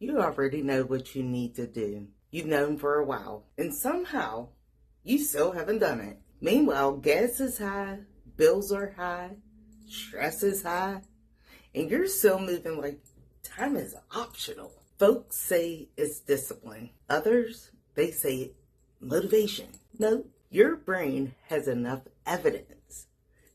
You already know what you need to do. You've known for a while, and somehow you still haven't done it. Meanwhile, gas is high, bills are high, stress is high, and you're still moving like time is optional. Folks say it's discipline. Others, they say motivation. No, your brain has enough evidence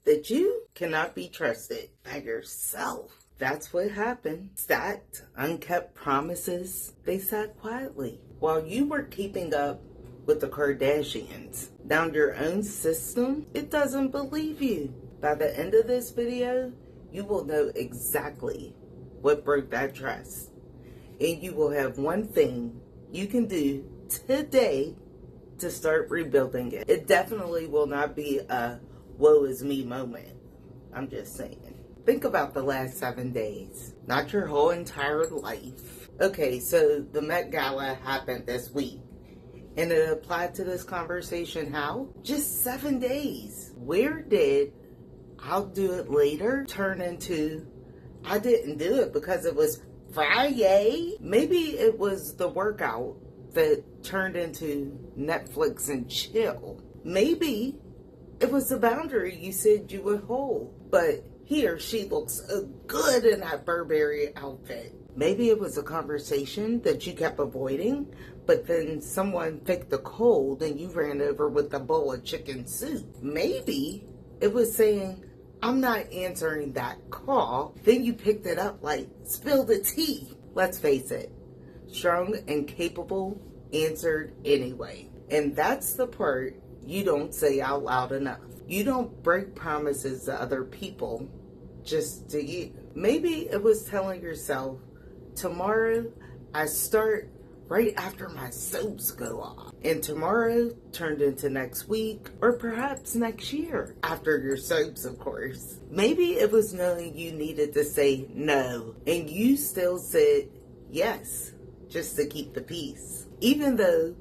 that you cannot be trusted by yourself. That's what happened. Stacked, unkept promises, they sat quietly while you were keeping up with the Kardashians. Now your own system, it doesn't believe you. By the end of this video, you will know exactly what broke that trust. And you will have one thing you can do today to start rebuilding it. It definitely will not be a woe is me moment. I'm just saying. Think about the last 7 days, not your whole entire life. Okay, so the Met Gala happened this week, and it applied to this conversation how? Just 7 days. Where did I'll do it later turn into I didn't do it because it was Friday? Maybe it was the workout that turned into Netflix and chill. Maybe it was the boundary you said you would hold, but he or she looks good in that Burberry outfit. Maybe it was a conversation that you kept avoiding, but then someone faked the cold and you ran over with a bowl of chicken soup. Maybe it was saying, I'm not answering that call. Then you picked it up like, spill the tea. Let's face it, strong and capable answered anyway. And that's the part you don't say out loud enough. You don't break promises to other people, just to you. Maybe it was telling yourself, tomorrow I start right after my soaps go off. And tomorrow turned into next week, or perhaps next year, after your soaps, of course. Maybe it was knowing you needed to say no, and you still said yes, just to keep the peace. Even though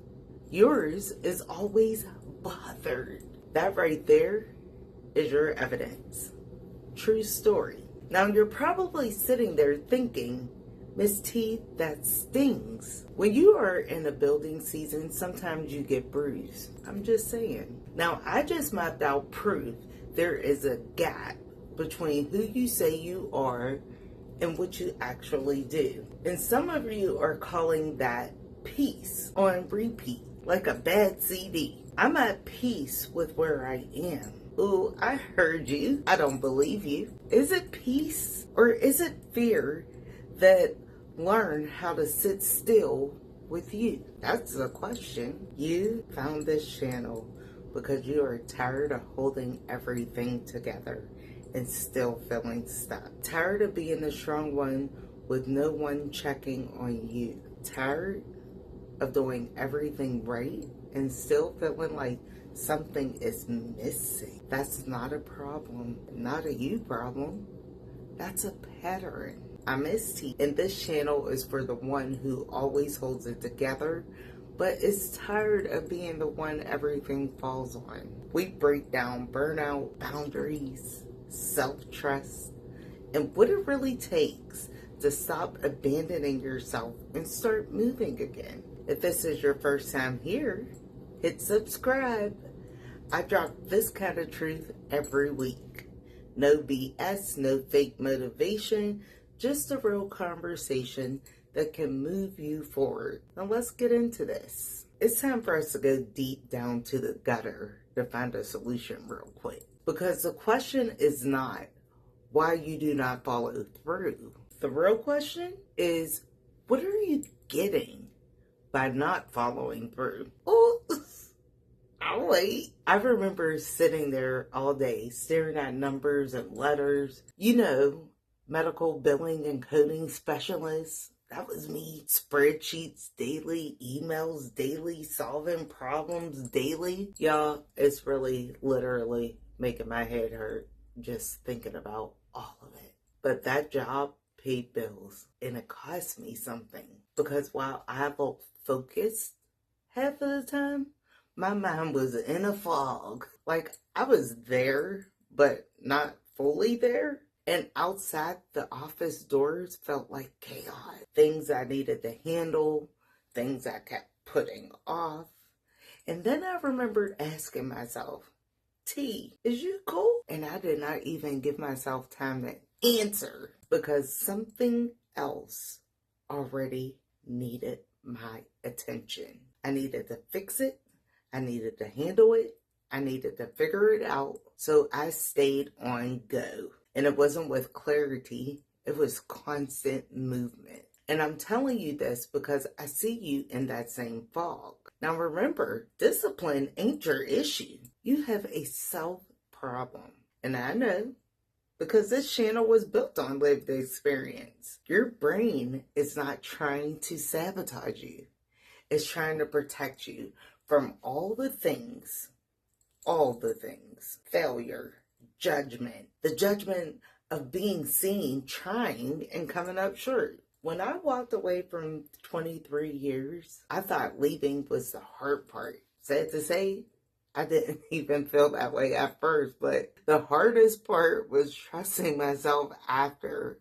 yours is always bothered. That right there is your evidence. True story. Now you're probably sitting there thinking, Myss T, that stings. When you are in a building season, sometimes you get bruised. I'm just saying. Now I just mapped out proof there is a gap between who you say you are and what you actually do. And some of you are calling that peace on repeat, like a bad CD. I'm at peace with where I am. Ooh, I heard you. I don't believe you. Is it peace or is it fear that learn how to sit still with you? That's the question. You found this channel because you are tired of holding everything together and still feeling stuck. Tired of being the strong one with no one checking on you. Tired of doing everything right and still feeling like something is missing. That's not a problem, not a you problem. That's a pattern. I'm Myss T, and this channel is for the one who always holds it together, but is tired of being the one everything falls on. We break down burnout, boundaries, self-trust, and what it really takes to stop abandoning yourself and start moving again. If this is your first time here, hit subscribe. I drop this kind of truth every week. No BS, no fake motivation, just a real conversation that can move you forward. Now let's get into this. It's time for us to go deep down to the gutter to find a solution real quick. Because the question is not why you do not follow through. The real question is, what are you getting by not following through? Oh, I'll wait. I remember sitting there all day staring at numbers and letters. You know, medical billing and coding specialists. That was me. Spreadsheets daily, emails daily, solving problems daily. Y'all, it's really literally making my head hurt just thinking about all of it. But that job paid bills and it cost me something. Because while I felt focused half of the time, my mind was in a fog. Like I was there, but not fully there. And outside the office doors felt like chaos. Things I needed to handle, things I kept putting off. And then I remembered asking myself, T, is you cool? And I did not even give myself time to answer because something else already needed my attention. I needed to fix it. I needed to handle it. I needed to figure it out. So I stayed on go. And it wasn't with clarity. It was constant movement. And I'm telling you this because I see you in that same fog. Now remember, discipline ain't your issue. You have a self problem. And I know because this channel was built on lived experience. Your brain is not trying to sabotage you. It's trying to protect you from all the things, failure, judgment, the judgment of being seen, trying, and coming up short. When I walked away from 23 years, I thought leaving was the hard part. Sad to say, I didn't even feel that way at first, but the hardest part was trusting myself after.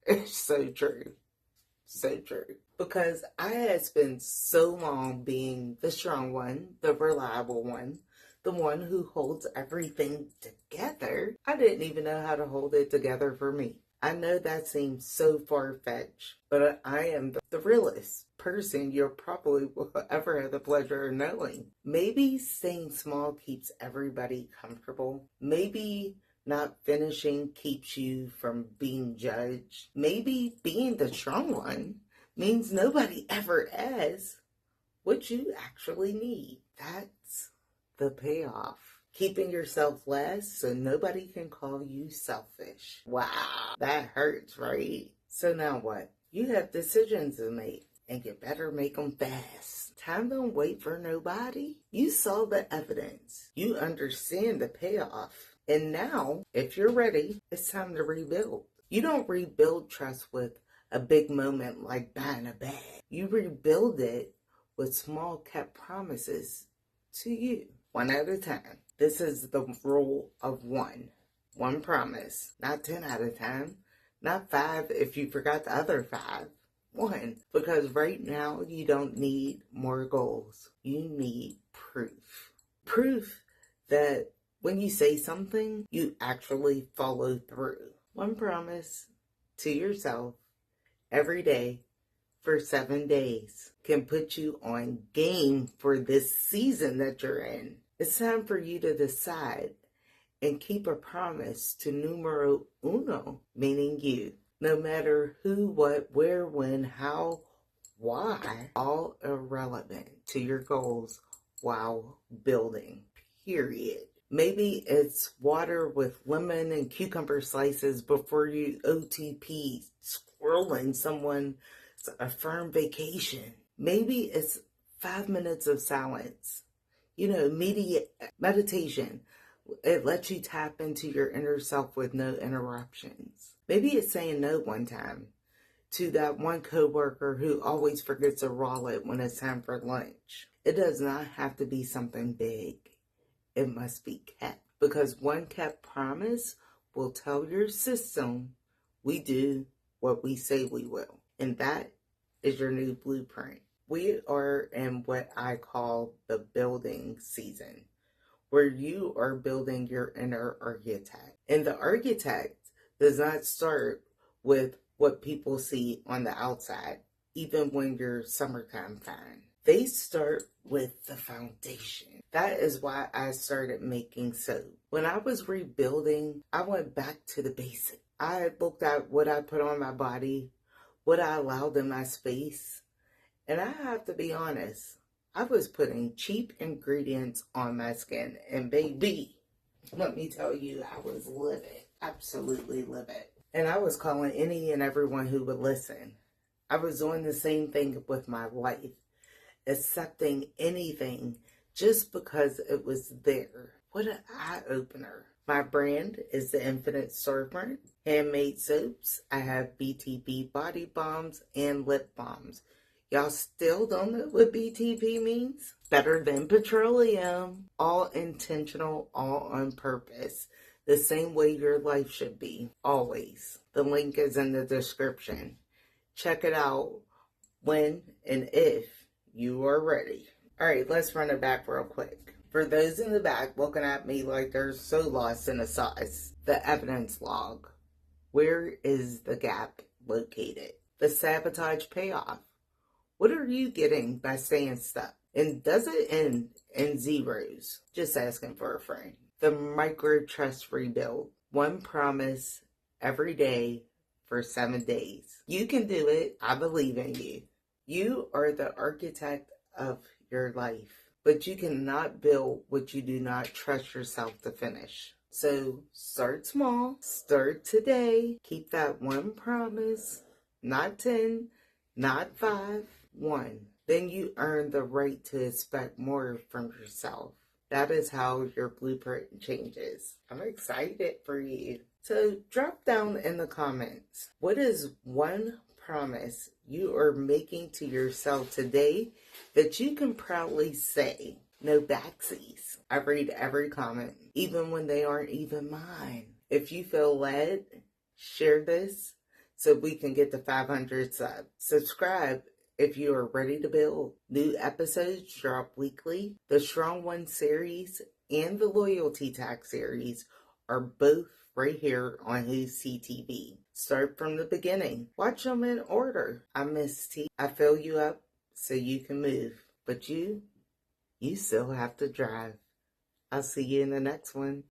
It's so true. So true. Because I had spent so long being the strong one, the reliable one, the one who holds everything together. I didn't even know how to hold it together for me. I know that seems so far-fetched, but I am the realest person you probably will ever have the pleasure of knowing. Maybe staying small keeps everybody comfortable. Maybe not finishing keeps you from being judged. Maybe being the strong one means nobody ever asks what you actually need. That's the payoff. Keeping yourself last so nobody can call you selfish. Wow, that hurts, right? So now what? You have decisions to make, and you better make them fast. Time don't wait for nobody. You saw the evidence. You understand the payoff. And now, if you're ready, it's time to rebuild. You don't rebuild trust with a big moment like buying a bag. You rebuild it with small kept promises to you, one at a time. This is the rule of one. One promise, not 10 at a time, not 5 if you forgot the other 5. One, because right now you don't need more goals. You need proof. Proof that when you say something, you actually follow through. One promise to yourself every day for 7 days can put you on game for this season that you're in. It's time for you to decide and keep a promise to numero uno, meaning you. No matter who, what, where, when, how, why, all irrelevant to your goals while building, period. Maybe it's water with lemon and cucumber slices before you OTP scrolling someone's affirmed vacation. Maybe it's 5 minutes of silence. Meditation. It lets you tap into your inner self with no interruptions. Maybe it's saying no one time to that one coworker who always forgets a wallet when it's time for lunch. It does not have to be something big. It must be kept, because one kept promise will tell your system we do what we say we will. And that is your new blueprint. We are in what I call the building season, where you are building your inner architect. And the architect does not start with what people see on the outside, even when you're summertime fine. They start with the foundation. That is why I started making soap. When I was rebuilding, I went back to the basics. I looked at what I put on my body, what I allowed in my space. And I have to be honest, I was putting cheap ingredients on my skin. And baby, let me tell you, I was livid. Absolutely livid. And I was calling any and everyone who would listen. I was doing the same thing with my life. Accepting anything just because it was there. What an eye-opener. My brand is the Infinite Serpent Handmade Soaps. I have BTP body balms and lip balms. Y'all still don't know what BTP means? Better than petroleum. All intentional, all on purpose. the same way your life should be, always. The link is in the description. Check it out when and if you are ready. All right, let's run it back real quick. For those in the back looking at me like they're so lost in the sauce, the evidence log. Where is the gap located? The sabotage payoff. What are you getting by staying stuck? And does it end in zeros? Just asking for a friend. The micro trust rebuild. One promise every day for 7 days. You can do it. I believe in you. You are the architect of your life, but you cannot build what you do not trust yourself to finish. So start small, start today, keep that one promise, not 10, not 5, 1. Then you earn the right to expect more from yourself. That is how your blueprint changes. I'm excited for you. So drop down in the comments, what is one promise you are making to yourself today that you can proudly say? No backsies. I read every comment, even when they aren't even mine. If you feel led, share this so we can get to 500 subs. Subscribe if you are ready to build. New episodes drop weekly. The Strong One series and the Loyalty Tax series are both right here on Myss T. Start from the beginning. Watch them in order. I'm Myss T. I fill you up so you can move. But you still have to drive. I'll see you in the next one.